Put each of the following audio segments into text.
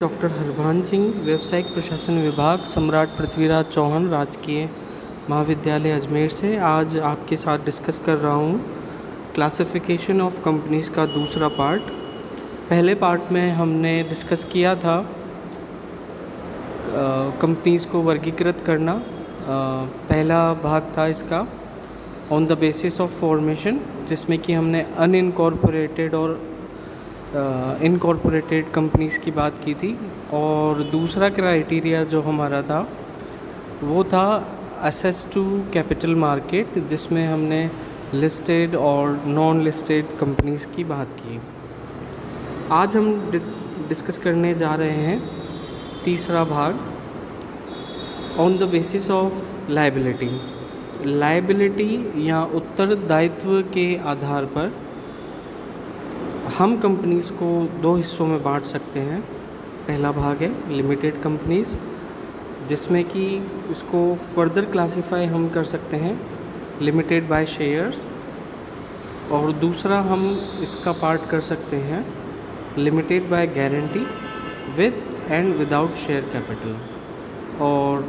Doctor हरभान Singh, व्यावसायिक प्रशासन विभाग, सम्राट पृथ्वीराज चौहान राजकीय महाविद्यालय अजमेर से आज आपके साथ डिस्कस कर रहा हूँ क्लासिफिकेशन ऑफ कंपनीज़ का दूसरा पार्ट। पहले पार्ट में हमने डिस्कस किया था कंपनीज़ को वर्गीकृत करना। पहला भाग था इसका on the basis of formation, जिसमें कि हमने अनइनकॉर्पोरेटेड और इनकॉर्पोरेटेड कंपनीज़ की बात की थी। और दूसरा क्राइटेरिया जो हमारा था वो था एसेस टू कैपिटल मार्केट, जिसमें हमने लिस्टेड और नॉन लिस्टेड कंपनीज़ की बात की। आज हम डिस्कस करने जा रहे हैं तीसरा भाग on the basis of liability. Liability या उत्तरदायित्व के आधार पर हम कंपनीज़ को दो हिस्सों में बांट सकते हैं। पहला भाग है लिमिटेड कंपनीज़, जिसमें कि इसको फर्दर क्लासिफाई हम कर सकते हैं लिमिटेड बाय शेयर्स, और दूसरा हम इसका पार्ट कर सकते हैं limited by guarantee with and without share capital. और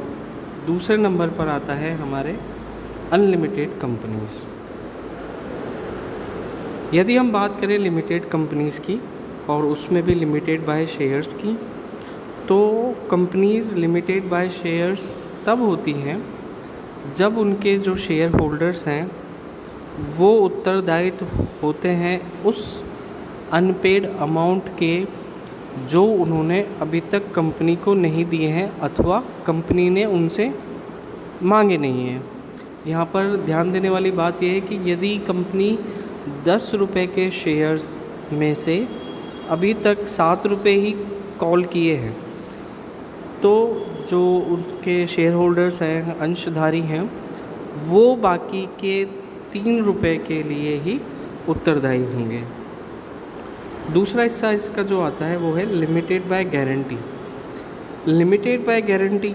दूसरे नंबर पर आता है हमारे अनलिमिटेड कंपनीज़। यदि हम बात करें लिमिटेड कंपनीज़ की और उसमें भी लिमिटेड बाय शेयर्स की, तो कंपनीज़ लिमिटेड बाय शेयर्स तब होती हैं जब उनके जो शेयर होल्डर्स हैं वो उत्तरदायित्व होते हैं उस अनपेड अमाउंट के जो उन्होंने अभी तक कंपनी को नहीं दिए हैं अथवा कंपनी ने उनसे मांगे नहीं हैं। यहाँ पर ध्यान देने वाली बात यह है कि यदि कंपनी 10 रुपये के शेयर्स में से अभी तक 7 रुपये ही कॉल किए हैं, तो जो उनके शेयर होल्डर्स हैं, अंशधारी हैं, वो बाकी के 3 रुपये के लिए ही उत्तरदायी होंगे। दूसरा हिस्सा इसका जो आता है वो है limited by guarantee. Limited by guarantee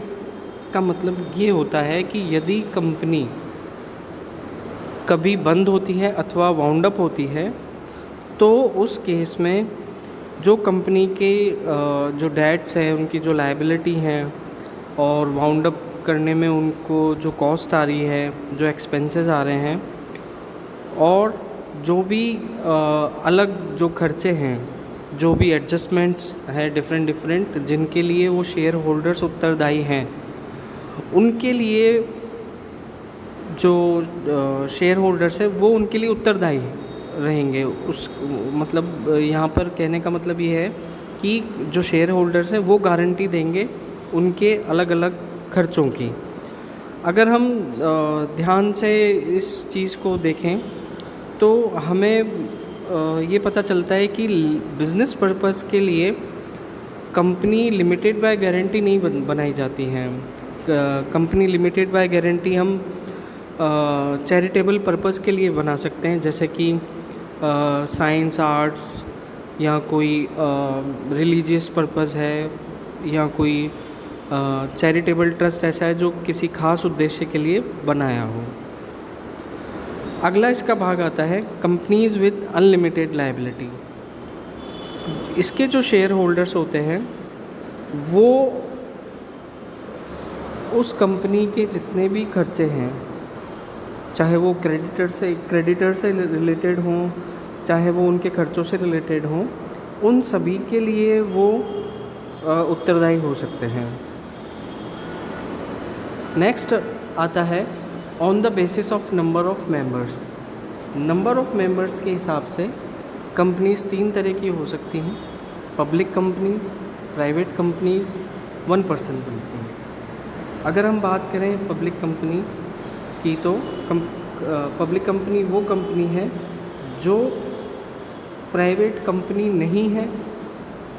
का मतलब ये होता है कि यदि कंपनी कभी बंद होती है अथवा वाउंड अप होती है, तो उस केस में जो कंपनी के जो डेट्स हैं, उनकी जो लायबिलिटी हैं और वाउंड अप करने में उनको जो कॉस्ट आ रही है, जो एक्सपेंसेस आ रहे हैं, और जो भी अलग जो खर्चे हैं, जो भी एडजस्टमेंट्स हैं डिफरेंट जिनके लिए वो शेयर होल्डर्स उत्तरदायी हैं, उनके लिए जो शेयर होल्डर्स है वो उनके लिए उत्तरदायी रहेंगे। उस मतलब यहाँ पर कहने का मतलब ये है कि जो शेयर होल्डर्स है वो गारंटी देंगे उनके अलग अलग खर्चों की। अगर हम ध्यान से इस चीज़ को देखें तो हमें ये पता चलता है कि बिज़नेस पर्पस के लिए कंपनी लिमिटेड बाय गारंटी नहीं बनाई जाती हैं। कंपनी लिमिटेड बाय गारंटी हम चैरिटेबल पर्पस के लिए बना सकते हैं, जैसे कि साइंस आर्ट्स या कोई रिलीजियस पर्पस है या कोई चैरिटेबल ट्रस्ट ऐसा है जो किसी खास उद्देश्य के लिए बनाया हो। अगला इसका भाग आता है कंपनीज़ विद अनलिमिटेड लायबिलिटी। इसके जो शेयर होल्डर्स होते हैं वो उस कंपनी के जितने भी खर्चे हैं, चाहे वो क्रेडिटर से रिलेटेड हों, चाहे वो उनके खर्चों से रिलेटेड हों, उन सभी के लिए वो उत्तरदायी हो सकते हैं। नेक्स्ट आता है on the basis of number of members. Number of members के हिसाब से कंपनीज़ 3 तरह की हो सकती हैं: public companies, private companies, 1% companies. अगर हम बात करें पब्लिक कंपनी की, तो पब्लिक कंपनी वो कंपनी है जो प्राइवेट कंपनी नहीं है,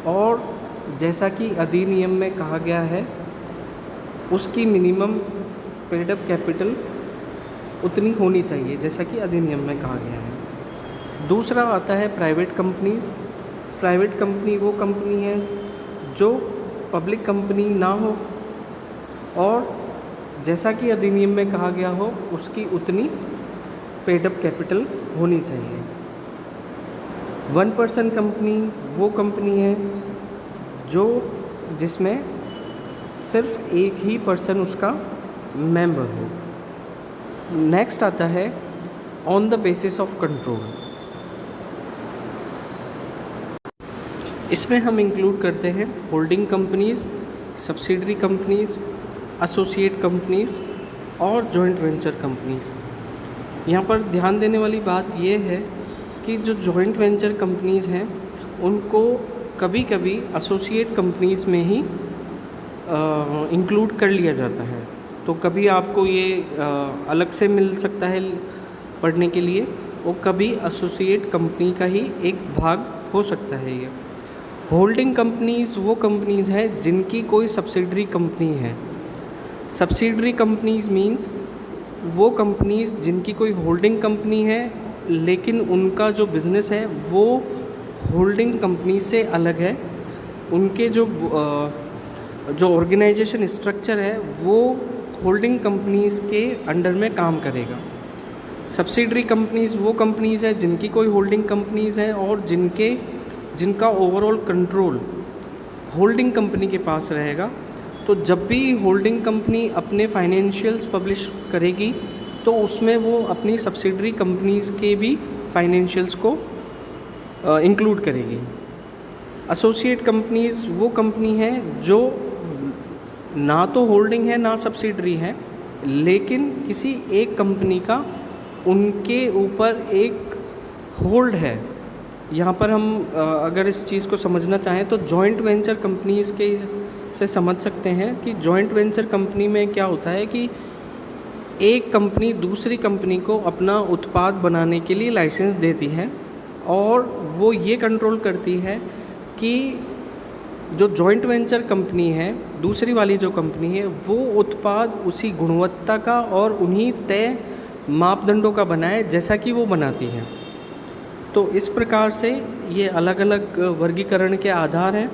और जैसा कि अधिनियम में कहा गया है उसकी मिनिमम पेड अप कैपिटल उतनी होनी चाहिए जैसा कि अधिनियम में कहा गया है। दूसरा आता है प्राइवेट कंपनीज़। प्राइवेट कंपनी वो कंपनी है जो पब्लिक कंपनी ना हो और जैसा कि अधिनियम में कहा गया हो उसकी उतनी पेड अप कैपिटल होनी चाहिए। 1% कंपनी वो कंपनी है जो जिसमें सिर्फ एक ही पर्सन उसका मेंबर हो। नेक्स्ट आता है on the basis of control. इसमें हम इंक्लूड करते हैं holding companies, subsidiary companies, associate companies और जॉइंट वेंचर कंपनीज़। यहाँ पर ध्यान देने वाली बात ये है कि जो जॉइंट वेंचर कंपनीज़ हैं उनको कभी कभी एसोसिएट कंपनीज़ में ही इंक्लूड कर लिया जाता है। तो कभी आपको ये अलग से मिल सकता है पढ़ने के लिए, और कभी एसोसिएट कंपनी का ही एक भाग हो सकता है ये। होल्डिंग कंपनीज़ वो कंपनीज़ हैं जिनकी कोई सब्सिडरी कंपनी है। सब्सिडरी कंपनीज़ मींस वो कंपनीज़ जिनकी कोई होल्डिंग कंपनी है लेकिन उनका जो बिज़नेस है वो होल्डिंग कंपनी से अलग है। उनके जो ऑर्गेनाइजेशन स्ट्रक्चर है वो होल्डिंग कंपनीज़ के अंडर में काम करेगा। सब्सिडरी कंपनीज़ वो कंपनीज़ हैं जिनकी कोई होल्डिंग कंपनीज़ हैं और जिनका ओवरऑल कंट्रोल होल्डिंग कंपनी के पास रहेगा। तो जब भी होल्डिंग कंपनी अपने फाइनेंशियल्स पब्लिश करेगी तो उसमें वो अपनी सब्सिडरी कंपनीज़ के भी फाइनेंशियल्स को इंक्लूड करेगी। एसोसिएट कंपनीज़ वो कंपनी है जो ना तो होल्डिंग है ना सब्सिडरी है, लेकिन किसी एक कंपनी का उनके ऊपर एक होल्ड है। यहाँ पर हम अगर इस चीज़ को समझना चाहें तो जॉइंट वेंचर कंपनीज़ के से समझ सकते हैं कि जॉइंट वेंचर कंपनी में क्या होता है कि एक कंपनी दूसरी कंपनी को अपना उत्पाद बनाने के लिए लाइसेंस देती है और वो ये कंट्रोल करती है कि जो जॉइंट वेंचर कंपनी है, दूसरी वाली जो कंपनी है, वो उत्पाद उसी गुणवत्ता का और उन्हीं तय मापदंडों का बनाए जैसा कि वो बनाती है। तो इस प्रकार से ये अलग अलग वर्गीकरण के आधार हैं